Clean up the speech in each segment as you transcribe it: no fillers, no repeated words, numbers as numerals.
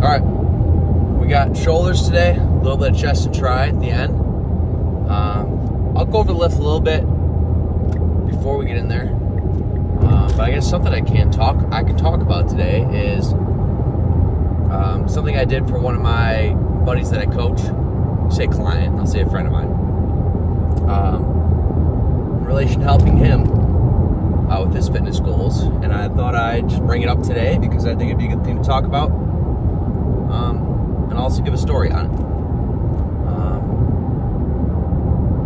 All right, we got shoulders today, a little bit of chest and tri at the end. I'll go over the lift a little bit before we get in there. But I guess something I can talk about today is something I did for one of my buddies that I coach. Say client, I'll say a friend of mine. In relation to helping him with his fitness goals, and I thought I'd just bring it up today because I think it'd be a good thing to talk about, and also give a story on it.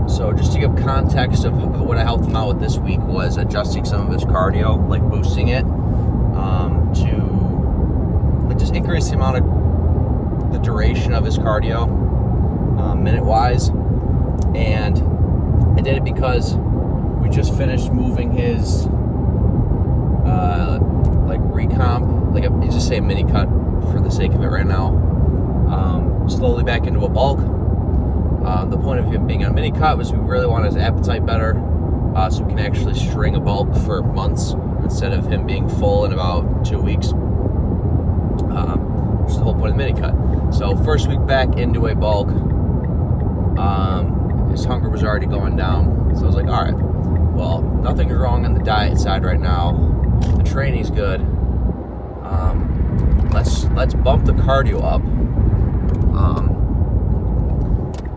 So just to give context of what I helped him out with this week was adjusting some of his cardio, like boosting it, to like just increase the amount of the duration of his cardio, minute-wise. And I did it because we just finished moving his like recomp, like you just say mini cut for the sake of it right now, slowly back into a bulk. The point of him being on mini cut was we really want his appetite better, so we can actually string a bulk for months instead of him being full in about 2 weeks, which is the whole point of the mini cut. So first week back into a bulk, his hunger was already going down, so I was like, all right, well, nothing's wrong on the diet side right now, the training's good, let's bump the cardio up,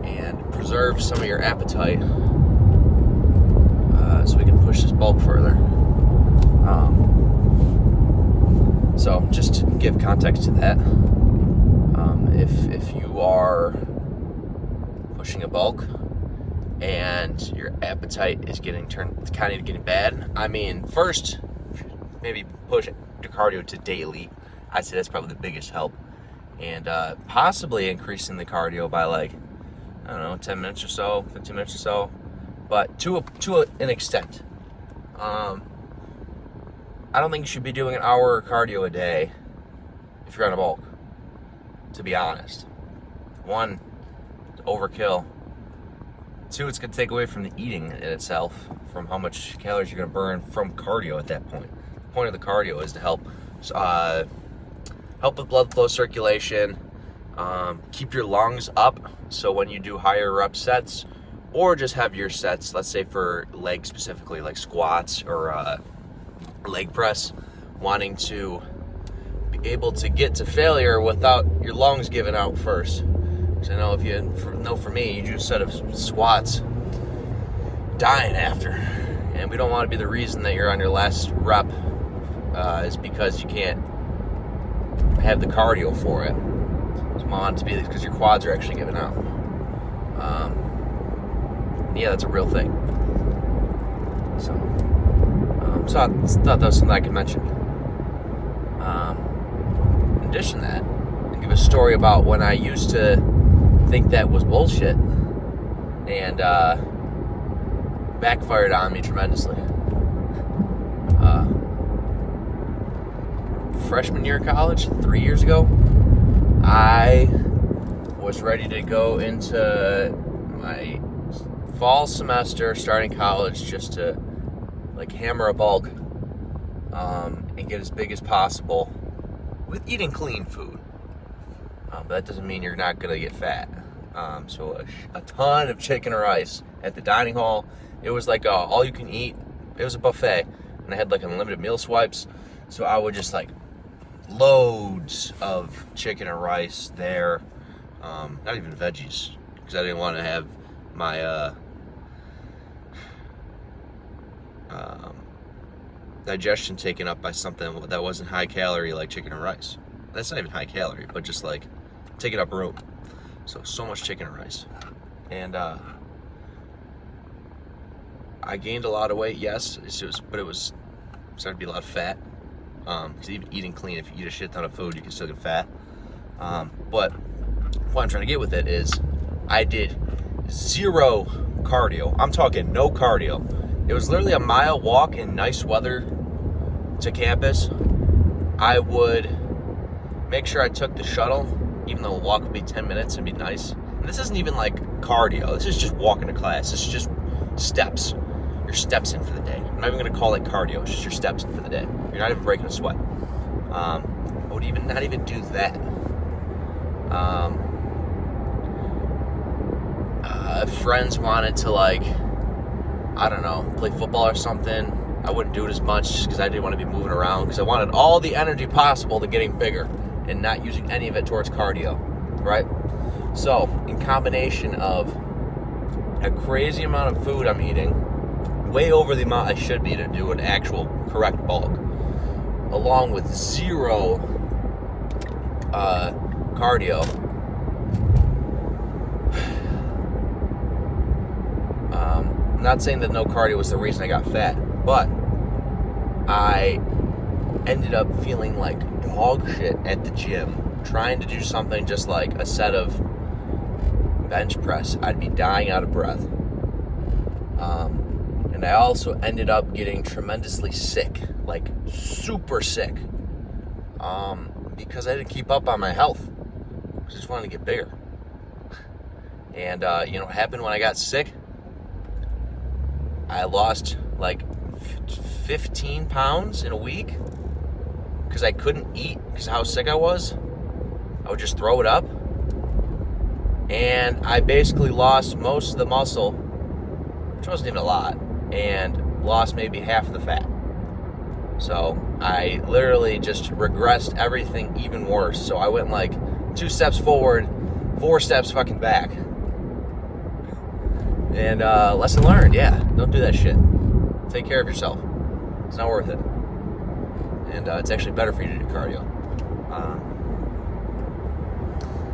and preserve some of your appetite, so we can push this bulk further. So just to give context to that, if you are pushing a bulk and your appetite is getting bad, I mean, first maybe push your cardio to daily. I'd say that's probably the biggest help, and possibly increasing the cardio by like, I don't know, 10 minutes or so, 15 minutes or so, but to an extent. I don't think you should be doing an hour of cardio a day if you're on a bulk, to be honest. One, it's overkill. Two, it's going to take away from the eating in itself, from how much calories you're going to burn from cardio at that point. The point of the cardio is to help with blood flow, circulation, keep your lungs up, so when you do higher rep sets, or just have your sets, let's say for legs specifically, like squats or leg press, wanting to be able to get to failure without your lungs giving out first. Because I know for me, you do a set of squats, dying after, and we don't want to be the reason that you're on your last rep is because you can't have the cardio for it. So we want it to be because your quads are actually giving out. Yeah, that's a real thing. So I thought that was something I could mention. In addition to that, I'll give a story about when I used to think that was bullshit and backfired on me tremendously. Freshman year of college, 3 years ago, I was ready to go into my fall semester starting college just to like hammer a bulk and get as big as possible with eating clean food. But that doesn't mean you're not going to get fat. So a ton of chicken and rice at the dining hall. It was like all you can eat. It was a buffet, and I had like unlimited meal swipes. So I would just like loads of chicken and rice there. Not even veggies, because I didn't want to have my digestion taken up by something that wasn't high calorie, like chicken and rice. That's not even high calorie, but just like taking up room. So much chicken and rice. And I gained a lot of weight, yes, but it was starting to be a lot of fat. Because even eating clean, if you eat a shit ton of food, you can still get fat. But what I'm trying to get with it is I did zero cardio. I'm talking no cardio. It was literally a mile walk in nice weather to campus. I would make sure I took the shuttle, even though the walk would be 10 minutes and be nice. And this isn't even like cardio. This is just walking to class. This is just steps. Your steps in for the day. I'm not even going to call it cardio. It's just your steps in for the day. You're not even breaking a sweat. I would not even do that. If friends wanted to, like, I don't know, play football or something, I wouldn't do it as much just because I didn't want to be moving around, because I wanted all the energy possible to getting bigger and not using any of it towards cardio, right? So, in combination of a crazy amount of food I'm eating, way over the amount I should be to do an actual correct bulk, along with zero cardio, I'm not saying that no cardio was the reason I got fat, but I ended up feeling like dog shit at the gym, trying to do something just like a set of bench press. I'd be dying out of breath. And I also ended up getting tremendously sick, like super sick, because I didn't keep up on my health. I just wanted to get bigger. And you know what happened when I got sick? I lost like 15 pounds in a week because I couldn't eat because of how sick I was. I would just throw it up. And I basically lost most of the muscle, which wasn't even a lot, and lost maybe half of the fat. So I literally just regressed everything even worse. So I went like 2 steps forward, 4 steps fucking back. And lesson learned, yeah, don't do that shit. Take care of yourself. It's not worth it. And it's actually better for you to do cardio.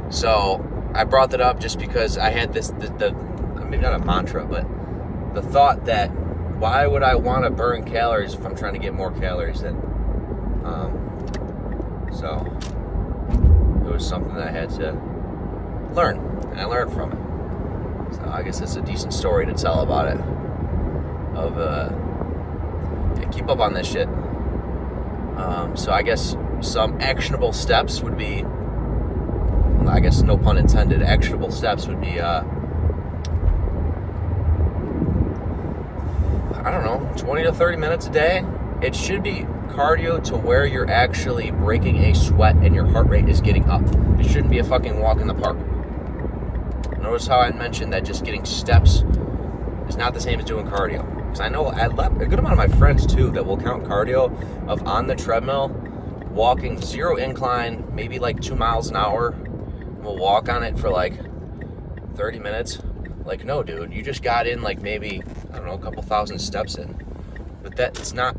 So I brought that up just because I had this, maybe not a mantra, but the thought that why would I want to burn calories if I'm trying to get more calories in? So it was something that I had to learn, and I learned from it. So I guess it's a decent story to tell about it. Yeah, keep up on this shit. So I guess some actionable steps would be, I guess no pun intended, actionable steps would be, I don't know, 20 to 30 minutes a day. It should be cardio to where you're actually breaking a sweat and your heart rate is getting up. It shouldn't be a fucking walk in the park. Notice how I mentioned that just getting steps is not the same as doing cardio. Because I know a good amount of my friends too that will count cardio of on the treadmill, walking 0 incline, maybe like 2 miles an hour. We'll walk on it for like 30 minutes. Like, no, dude, you just got in like maybe, I don't know, a couple thousand steps in. But that's not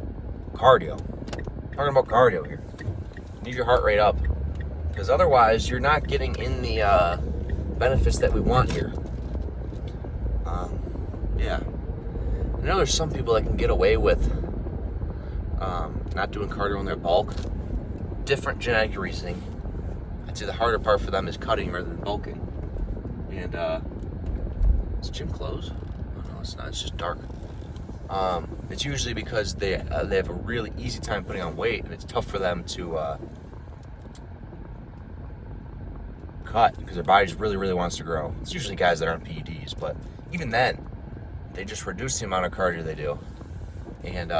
cardio. I'm talking about cardio here. You need your heart rate up. Because otherwise, you're not getting in the benefits that we want here. Yeah. I know there's some people that can get away with not doing cardio in their bulk. Different genetic reasoning. I'd say the harder part for them is cutting rather than bulking. And is the gym closed? Oh no, it's not. It's just dark. It's usually because they have a really easy time putting on weight, and it's tough for them to cut because their body just really, really wants to grow. It's usually guys that aren't PEDs, but even then, they just reduce the amount of cardio they do. And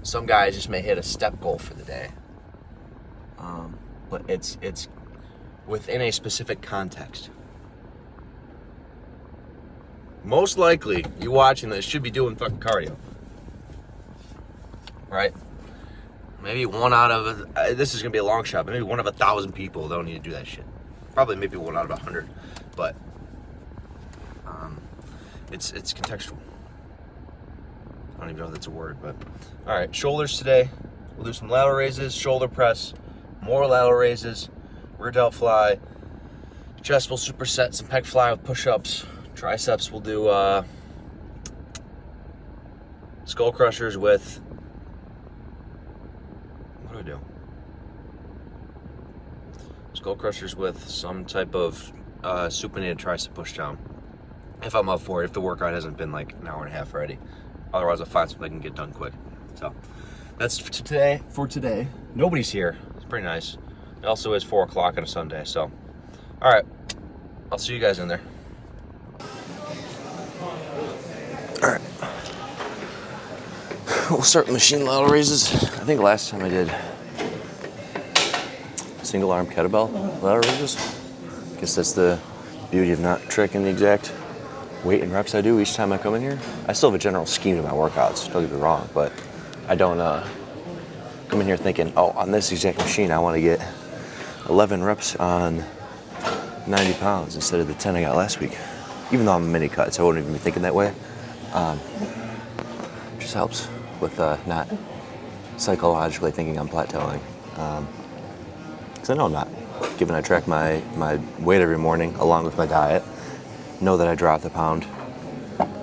some guys just may hit a step goal for the day. But it's within a specific context. Most likely, you watching this should be doing fucking cardio. Right? Maybe one out of, this is going to be a long shot, but maybe 1 of 1,000 people don't need to do that shit. Probably maybe 1 out of 100. But it's contextual. I don't even know if that's a word, but all right, shoulders today. We'll do some lateral raises, shoulder press, more lateral raises, rear delt fly, chest will superset, some pec fly with push-ups. Triceps we'll do skull crushers with, what do I do? Skull crushers with some type of supinated tricep push down. If I'm up for it, if the workout hasn't been like an hour and a half already. Otherwise I'll find something that can get done quick. So that's for today. Nobody's here. It's pretty nice. It also is 4 o'clock on a Sunday, so. All right, I'll see you guys in there. All right, we'll start with machine lateral raises. I think last time I did single arm kettlebell lateral raises. guess that's the beauty of not tracking the exact weight and reps I do each time I come in here. I still have a general scheme to my workouts, don't get me wrong, but I don't come in here thinking, oh, on this exact machine I want to get 11 reps on 90 pounds instead of the 10 I got last week. Even though I'm a mini cut, so I wouldn't even be thinking that way. Just helps with not psychologically thinking I'm plateauing. Because I know I'm not. Given I track my weight every morning along with my diet, know that I dropped a pound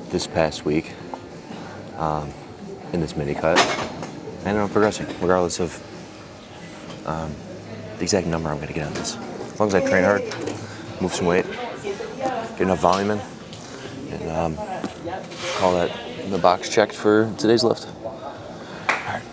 this past week in this mini cut, and I'm progressing regardless of the exact number I'm going to get on this. As long as I train hard, move some weight, get enough volume in, and call that the box checked for today's lift. All right.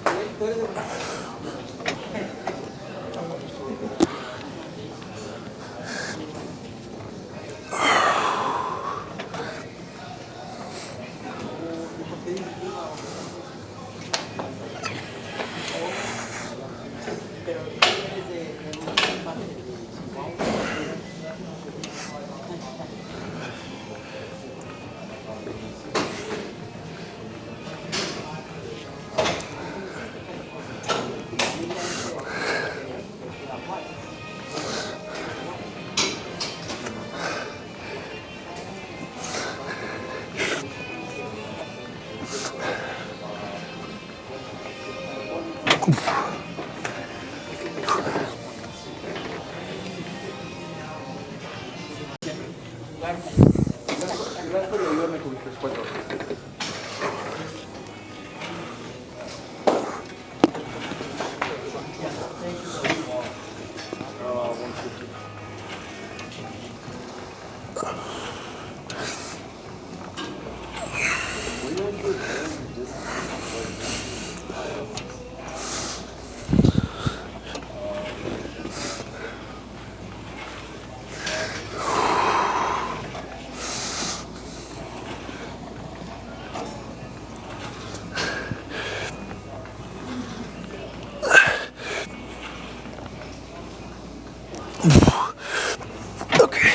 Okay.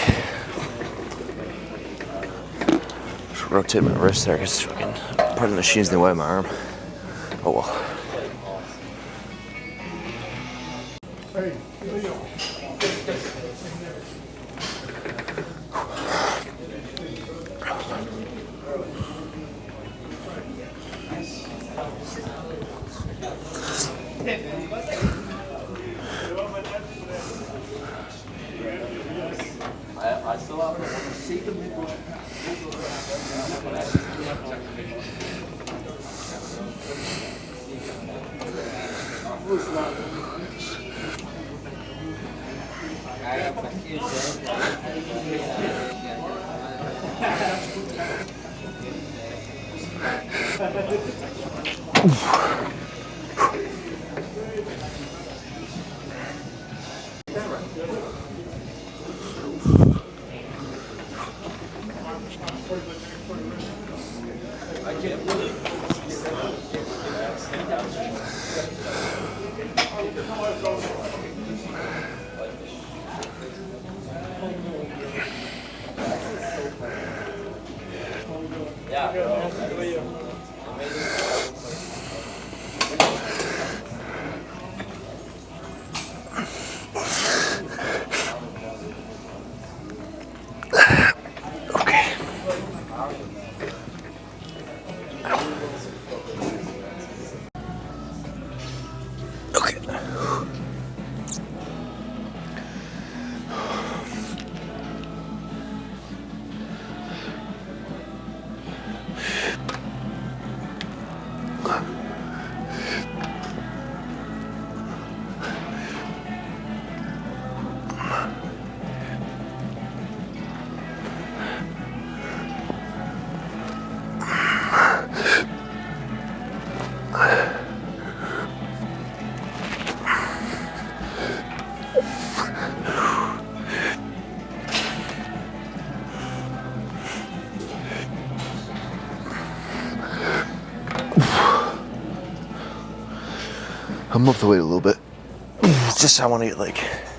Just rotate my wrist there because fucking part of the machine's in the way of my arm. Oh well. I'm up the weight a little bit. It's just I want to get like,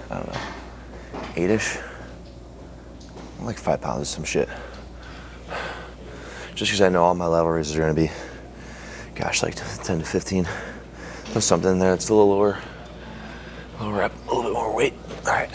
I don't know, 8-ish. like 5 pounds of some shit. Just because I know all my lateral raises are going to be, gosh, like 10 to 15. There's something there that's a little lower rep, a little bit more weight. All right.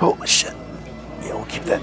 Oh shit. Yeah, we'll keep that.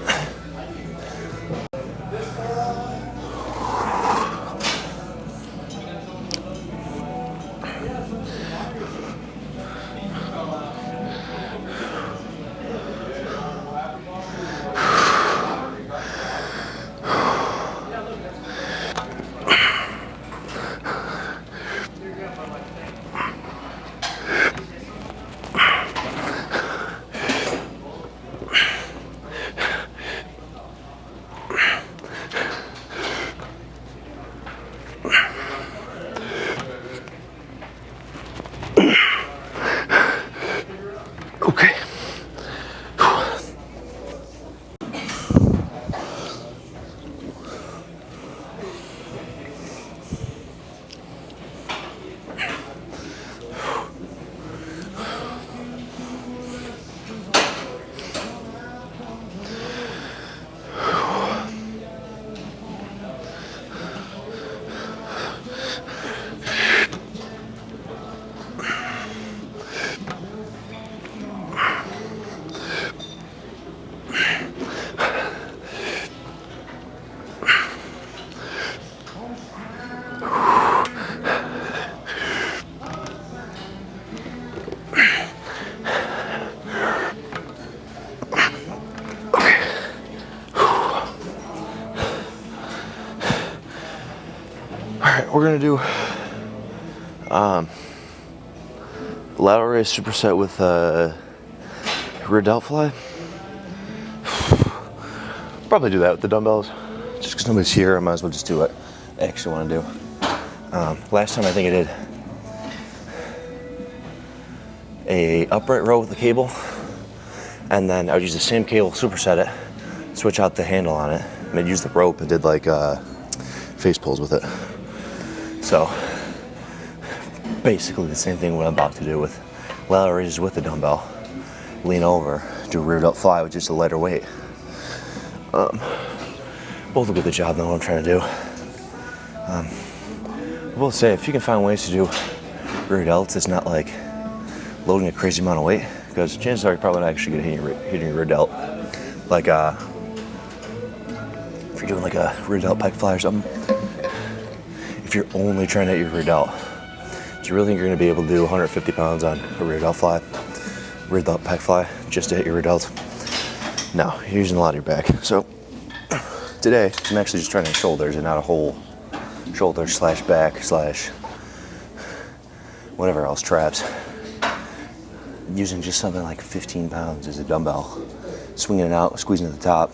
Okay. Alright, we're gonna do lateral raise superset with rear delt fly. Probably do that with the dumbbells. Just because nobody's here, I might as well just do what I actually want to do. Last time I think I did a upright row with the cable, and then I would use the same cable, superset it, switch out the handle on it, and I'd use the rope and did like face pulls with it. So basically the same thing what I'm about to do with lateral raises with the dumbbell. Lean over, do a rear delt fly with just a lighter weight. Both will get the job, know what I'm trying to do. I will say, if you can find ways to do rear delts, it's not like loading a crazy amount of weight, because chances are you're probably not actually going to hit your rear delt. Like if you're doing like a rear delt pec fly or something, if you're only trying to hit your rear delt, do you really think you're going to be able to do 150 pounds on a rear delt fly, rear delt pec fly, just to hit your rear delt? No, you're using a lot of your back. So today, I'm actually just trying to hit shoulders and not a whole shoulder slash back slash whatever else traps. Using just something like 15 pounds as a dumbbell, swinging it out, squeezing at the top.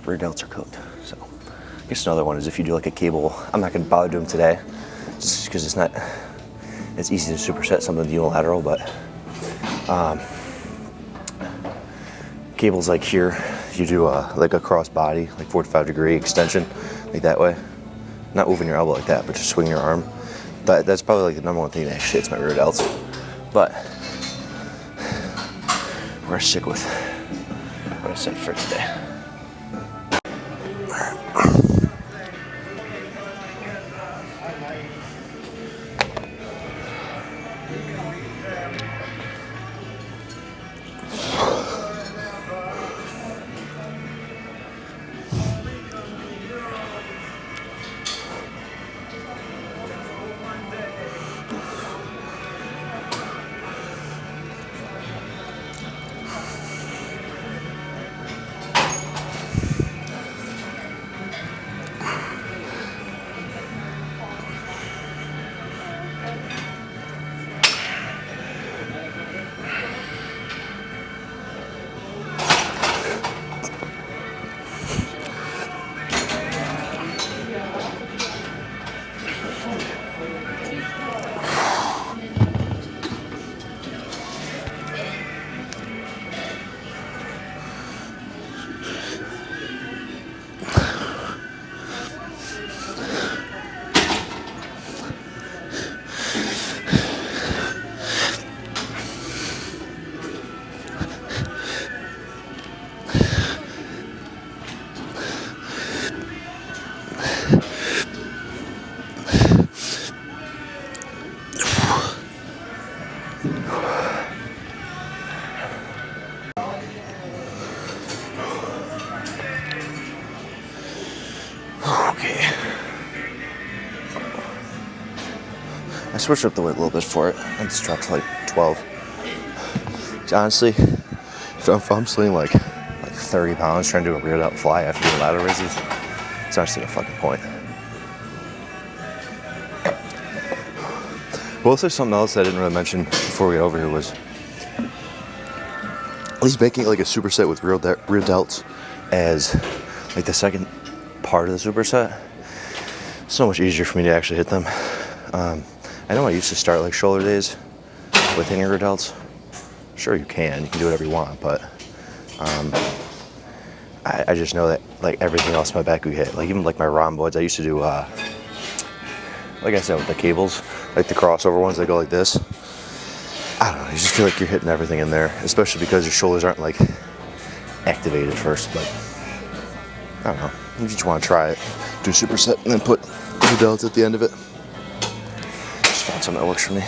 Rear delts are cooked. So I guess another one is if you do like a cable. I'm not going to bother doing them today, just because it's not. It's easy to superset something unilateral, but cables like here, you do like a cross body, like 45-degree extension, like that way. Not moving your elbow like that, but just swing your arm. That's probably like the number one thing that actually hits my rear delts. But we're gonna stick with what I said for today. switched up the weight a little bit for it. I just dropped to like 12. Honestly, if I'm slinging like 30 pounds trying to do a rear delt fly after doing ladder raises, it's actually a fucking point. Well, there's something else I didn't really mention before we get over here was at least making like a superset with rear delts as like the second part of the superset. So much easier for me to actually hit them. I know I used to start like shoulder days with hitting rear delts. Sure, you can do whatever you want, but I just know that like everything else in my back we hit, like even like my rhomboids, I used to do like I said with the cables, like the crossover ones that go like this. I don't know, you just feel like you're hitting everything in there, especially because your shoulders aren't like activated first. But I don't know, you just want to try it, do a superset, and then put the delts at the end of it. Just found something that works for me.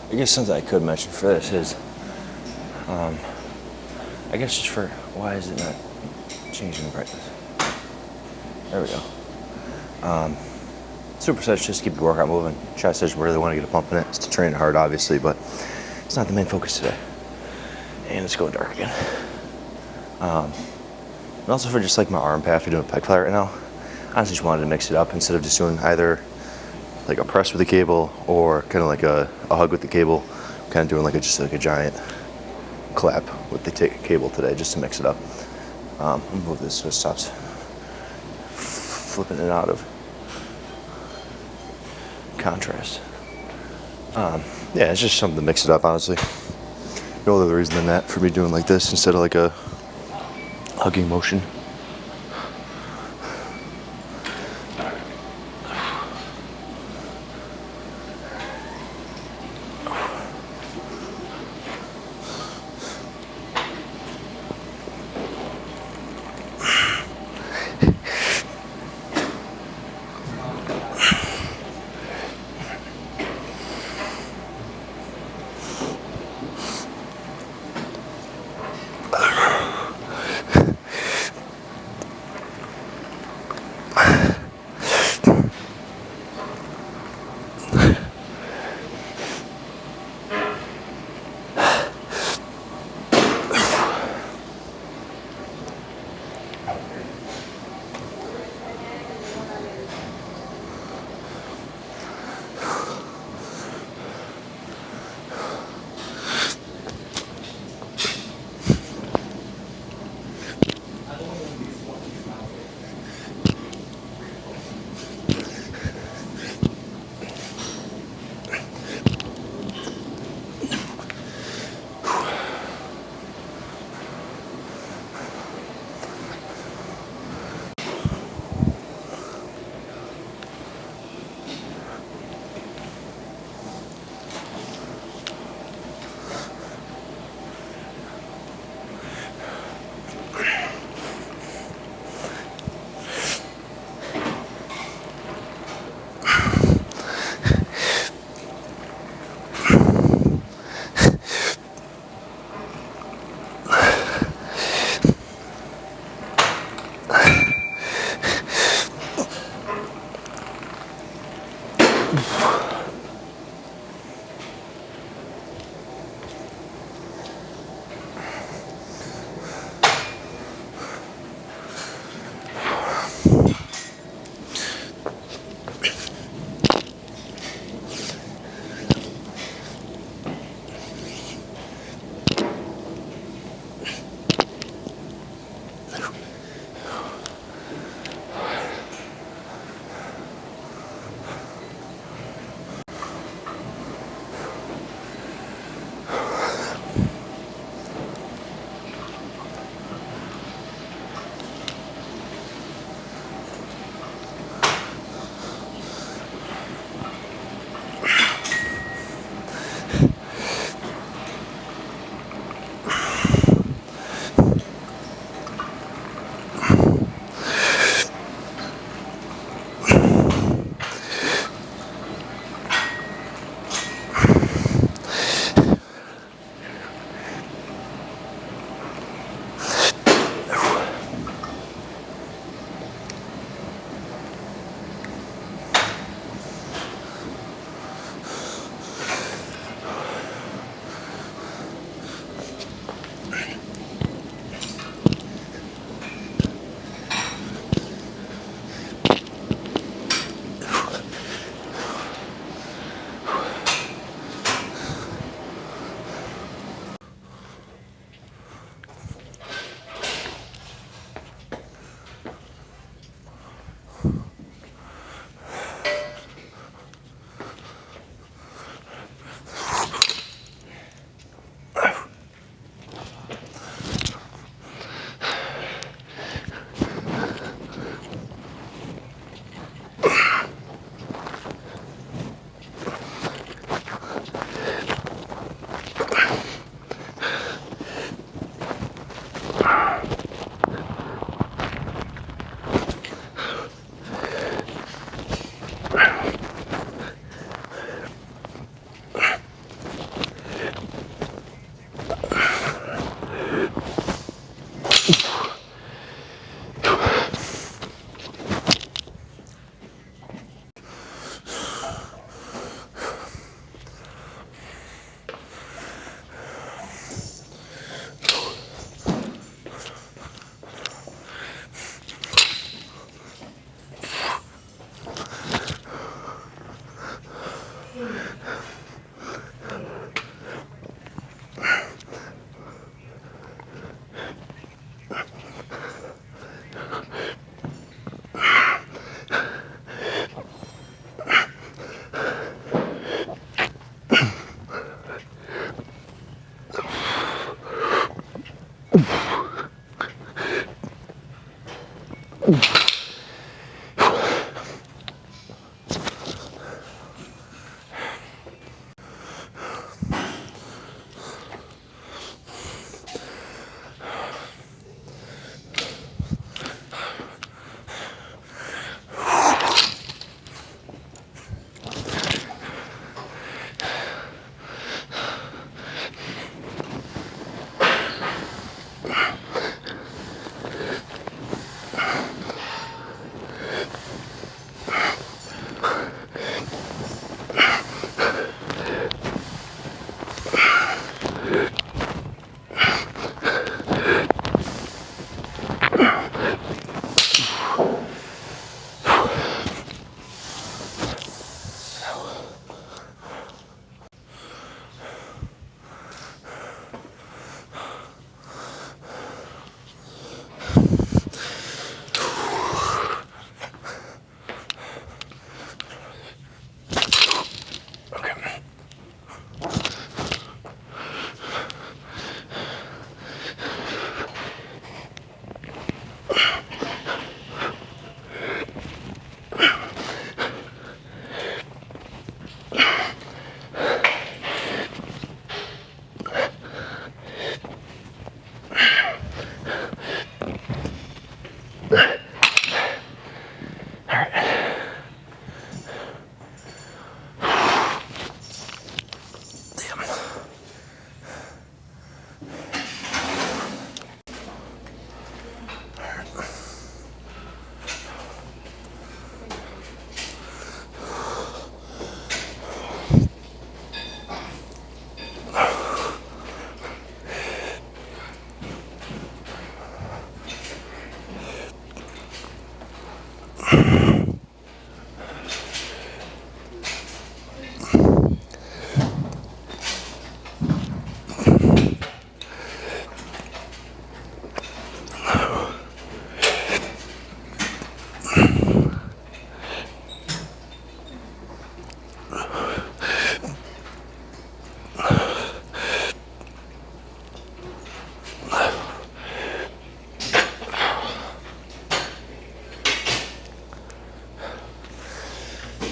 I guess something I could mention for this is, I guess just for, why is it not changing the brightness? There we go. Supersets just keep the workout moving. Chest is where they want to get a pump in it. It's to train it hard, obviously, but it's not the main focus today. And it's going dark again. And also for just like my arm path, we're doing a pec fly right now. I honestly just wanted to mix it up instead of just doing either like a press with the cable or kind of like a hug with the cable. Kind of doing like just like a giant clap with the cable today, just to mix it up. I'll move this so it stops flipping it out of contrast. Yeah, it's just something to mix it up, honestly. No other reason than that for me doing like this instead of like a hugging motion.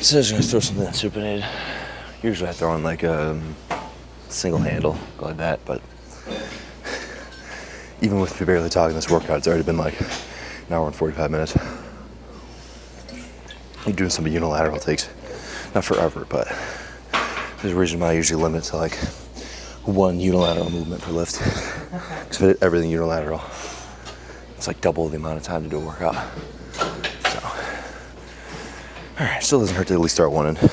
So I was gonna throw something at supinated. Usually I throw in like a single handle, go like that, but even with me barely talking this workout, it's already been like an hour and 45 minutes. You're doing some unilateral takes, not forever, but there's a reason why I usually limit to like one unilateral movement per lift. Because if I did everything unilateral, it's like double the amount of time to do a workout. So, all right, still doesn't hurt to at least start one in.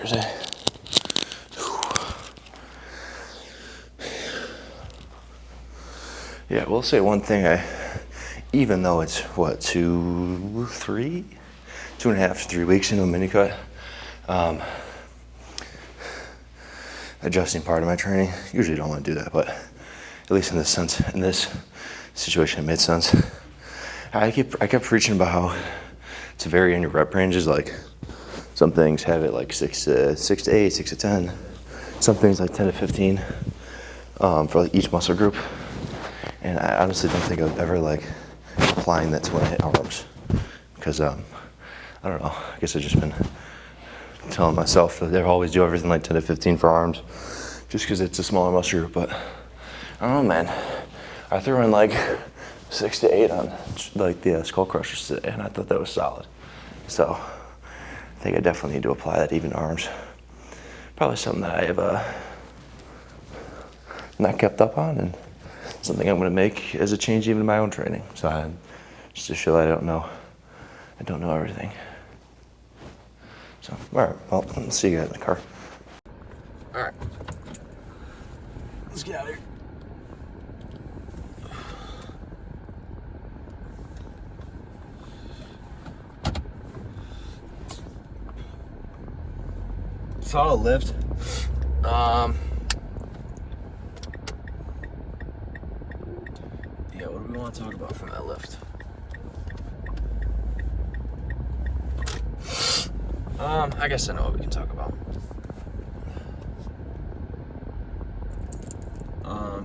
hours, eh? Yeah, we'll say one thing. Even though it's what, 2.5 to 3 weeks into a mini cut, adjusting part of my training. Usually don't want to do that, but at least in this situation, it made sense. I kept preaching about how to vary in your rep ranges. Like some things have it like 6 to 8, 6 to 10. Some things like 10 to 15 for like each muscle group. And I honestly don't think I've ever like applying that to when I hit arms, because I don't know. I guess I've just been telling myself that they always do everything like 10 to 15 for arms, just because it's a smaller muscle group. But I don't know, man. I threw in like 6 to 8 on like the skull crushers today, and I thought that was solid. So I think I definitely need to apply that even to arms. Probably something that I have not kept up on, and something I'm going to make as a change even in my own training. So just to show that I don't know everything. So, all right, well, let's see you guys in the car. All right, let's get out of here. Solid lift. Yeah, what do we want to talk about from that lift? I guess I know what we can talk about.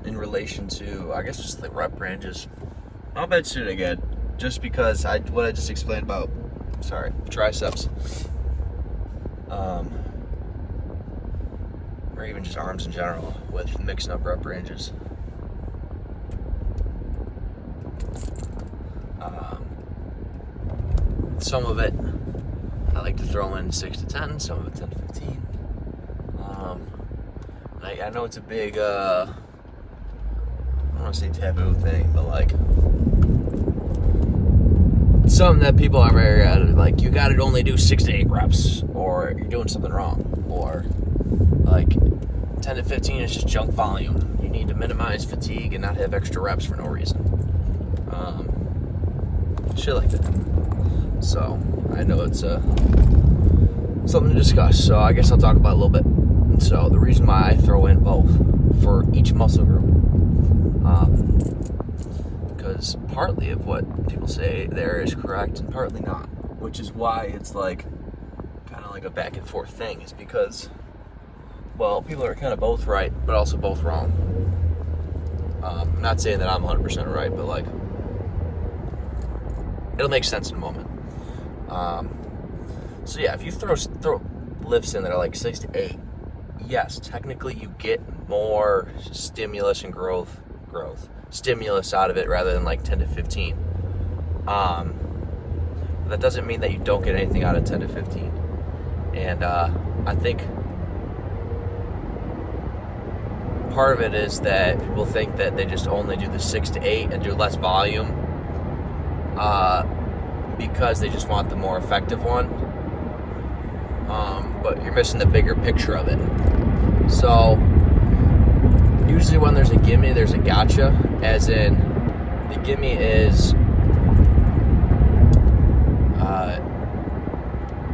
In relation to, I guess, just the rep ranges. I'll mention it again, just because what I just explained about, triceps, or even just arms in general, with mixing up rep ranges. Some of it I like to throw in 6 to 10, some of it 10 to 15. I know it's a big, I don't want to say taboo thing, but like something that people are very like, you gotta only do 6 to 8 reps, or you're doing something wrong, or like 10 to 15 is just junk volume. You need to minimize fatigue and not have extra reps for no reason. Shit like that. So I know it's something to discuss, so I guess I'll talk about it a little bit. So the reason why I throw in both for each muscle group, because partly of what people say there is correct and partly not, which is why it's like kind of like a back and forth thing, is because, well, people are kind of both right but also both wrong. I'm not saying that I'm 100% right, but like it'll make sense in a moment. So yeah, if you throw lifts in that are like 6 to 8, yes, technically you get more stimulus and growth stimulus out of it rather than like 10 to 15. That doesn't mean that you don't get anything out of 10 to 15. And I think part of it is that people think that they just only do the 6 to 8 and do less volume because they just want the more effective one. But you're missing the bigger picture of it. So usually when there's a gimme, there's a gotcha, as in the gimme is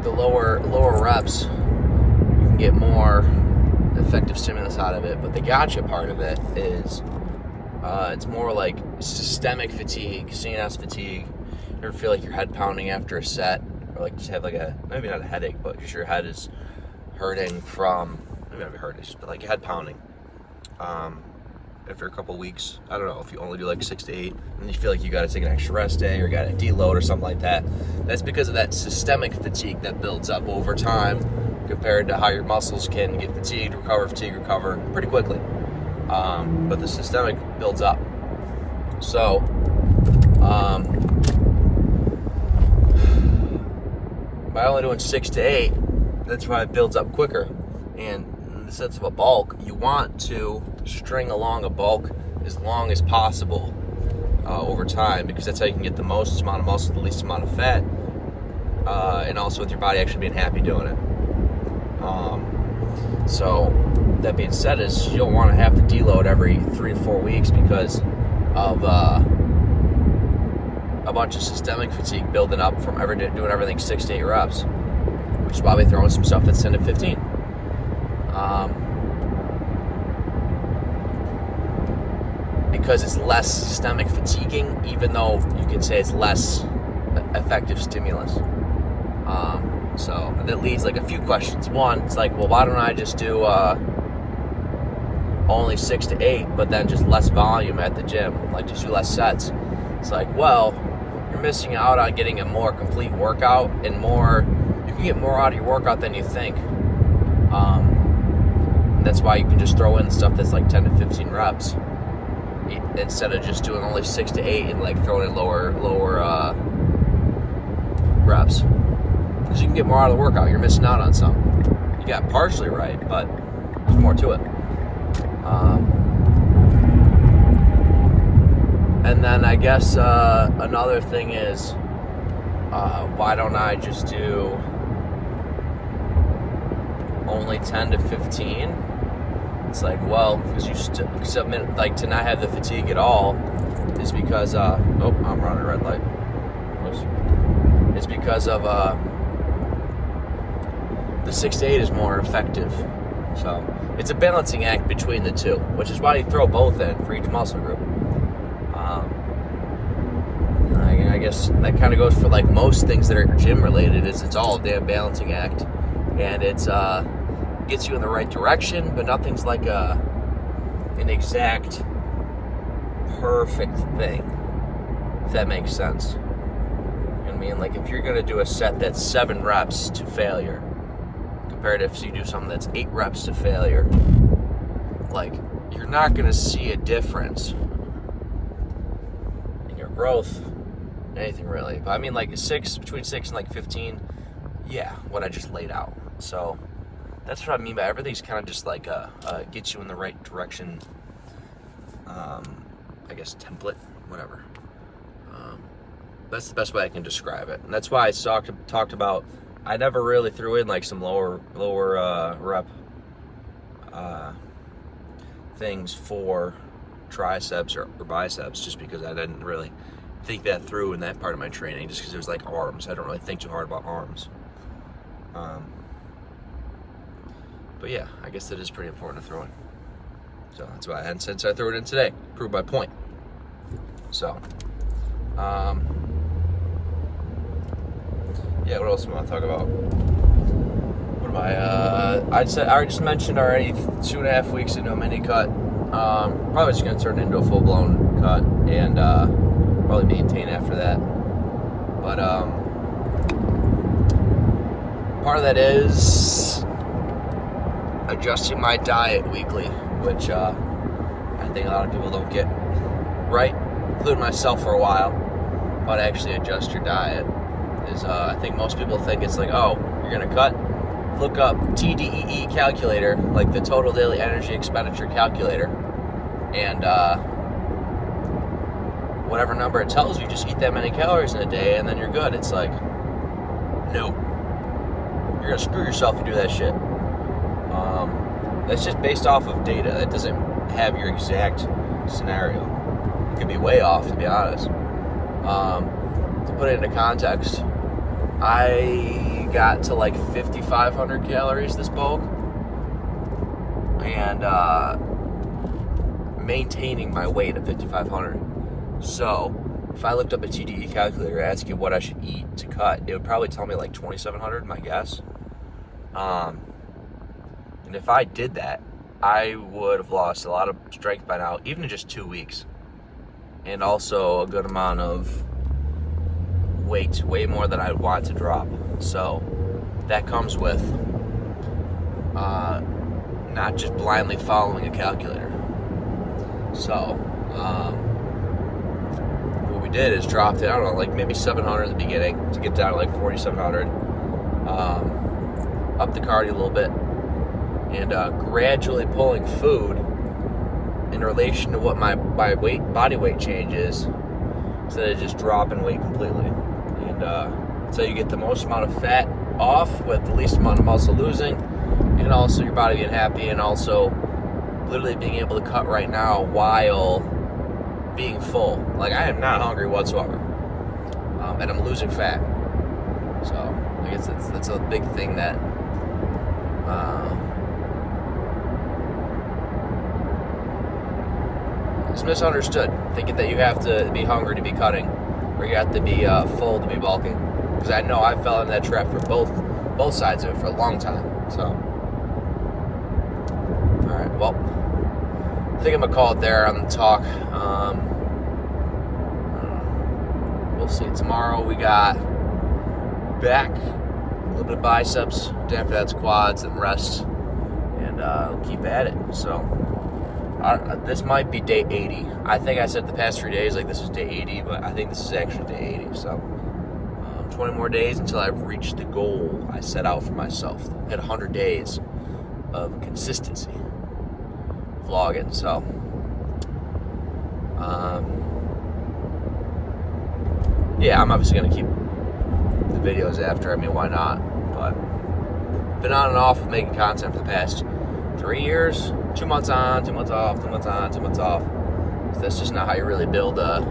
the lower reps, you can get more effective stimulus out of it, but the gotcha part of it is it's more like systemic fatigue, CNS fatigue. You ever feel like your head pounding after a set, or like just have like maybe not a headache, but just your head is hurting from, maybe not hurting, but like your head pounding after a couple weeks. I don't know, if you only do like 6 to 8 and you feel like you got to take an extra rest day or got to deload or something like that, that's because of that systemic fatigue that builds up over time compared to how your muscles can get fatigued, recover pretty quickly. But the systemic builds up. So by only doing 6 to 8, that's why it builds up quicker. And in the sense of a bulk, you want to string along a bulk as long as possible over time, because that's how you can get the most amount of muscle, the least amount of fat, and also with your body actually being happy doing it. So that being said, is you don't want to have to deload every 3 to 4 weeks because of a bunch of systemic fatigue building up from doing everything 6 to 8 reps, which is why we throw in some stuff that's 10 to 15. Because it's less systemic fatiguing, even though you can say it's less effective stimulus. So that leads like a few questions. One, it's like, well, why don't I just do only 6 to 8, but then just less volume at the gym, like just do less sets? It's like, well, you're missing out on getting a more complete workout and you can get more out of your workout than you think. That's why you can just throw in stuff that's like 10 to 15 reps instead of just doing only 6 to 8 and like throwing in lower reps. Because you can get more out of the workout. You're missing out on some. You got partially right, but there's more to it. And then I guess another thing is, why don't I just do only 10 to 15? It's like, well, because you submit, like, to not have the fatigue at all is because, I'm running a red light. It's because of the 6 to 8 is more effective. So it's a balancing act between the two, which is why you throw both in for each muscle group. I guess that kind of goes for like most things that are gym related. It's all a damn balancing act, and it's gets you in the right direction, but nothing's like an exact perfect thing, if that makes sense. You know what I mean? Like if you're gonna do a set that's 7 reps to failure, compared to if you do something that's 8 reps to failure, like you're not gonna see a difference in your growth, anything really. But I mean, like between 6 and like 15, yeah, what I just laid out. So that's what I mean by everything's kind of just like gets you in the right direction. I guess template, whatever. That's the best way I can describe it, and that's why I talked about. I never really threw in like some lower rep things for triceps or biceps, just because I didn't really think that through in that part of my training, just because it was like arms. I don't really think too hard about arms. But yeah, I guess that is pretty important to throw in. So that's why, and since I threw it in today, proved my point. So, yeah, what else do I want to talk about? What am I just mentioned already, 2.5 weeks into a mini cut. Probably just going to turn it into a full-blown cut and probably maintain after that. But part of that is adjusting my diet weekly, which I think a lot of people don't get right, including myself for a while. But actually adjust your diet is, I think most people think it's like, oh, you're going to cut? Look up TDEE calculator, like the total daily energy expenditure calculator, and whatever number it tells you, just eat that many calories in a day and then you're good. It's like, no. You're going to screw yourself if you do that shit. That's just based off of data. That doesn't have your exact scenario. It could be way off, to be honest. To put it into context, I got to like 5,500 calories this bulk, and maintaining my weight at 5,500. So if I looked up a TDE calculator asking what I should eat to cut, it would probably tell me like 2,700, my guess. And if I did that, I would have lost a lot of strength by now, even in just 2 weeks. And also a good amount of weight, way more than I'd want to drop. So that comes with not just blindly following a calculator. So what we did is dropped it, I don't know, like maybe 700 in the beginning to get down to like 4,700. Up the cardio a little bit, and gradually pulling food in relation to what my body weight change is, instead of just dropping weight completely. And so you get the most amount of fat off with the least amount of muscle losing, and also your body being happy, and also literally being able to cut right now while being full. Like, I am not hungry whatsoever, and I'm losing fat. So I guess that's a big thing that is misunderstood. Thinking that you have to be hungry to be cutting, or you have to be full to be bulking. Because I know I fell into that trap for both sides of it for a long time. So, all right, well, I think I'm gonna call it there on the talk. We'll see. Tomorrow we got back, a little bit of biceps. Then after that's quads and rest, and we'll keep at it. So this might be day 80. I think I said the past 3 days like this is day 80, but I think this is actually day 80. So 20 more days until I've reached the goal I set out for myself. Hit 100 days of consistency vlogging. So yeah, I'm obviously gonna keep the videos after. I mean, why not? But been on and off of making content for the past 3 years. 2 months on, 2 months off, 2 months on, 2 months off. So that's just not how you really build a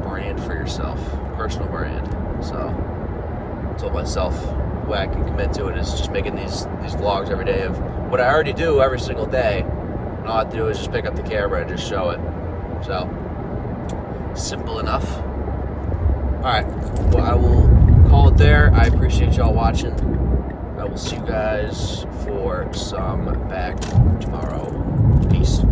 brand for yourself, personal brand. So I told myself the way I can commit to it is just making these vlogs every day of what I already do every single day. And all I have to do is just pick up the camera and just show it. So simple enough. All right, well, I will call it there. I appreciate y'all watching. I will see you guys for some back tomorrow. Peace.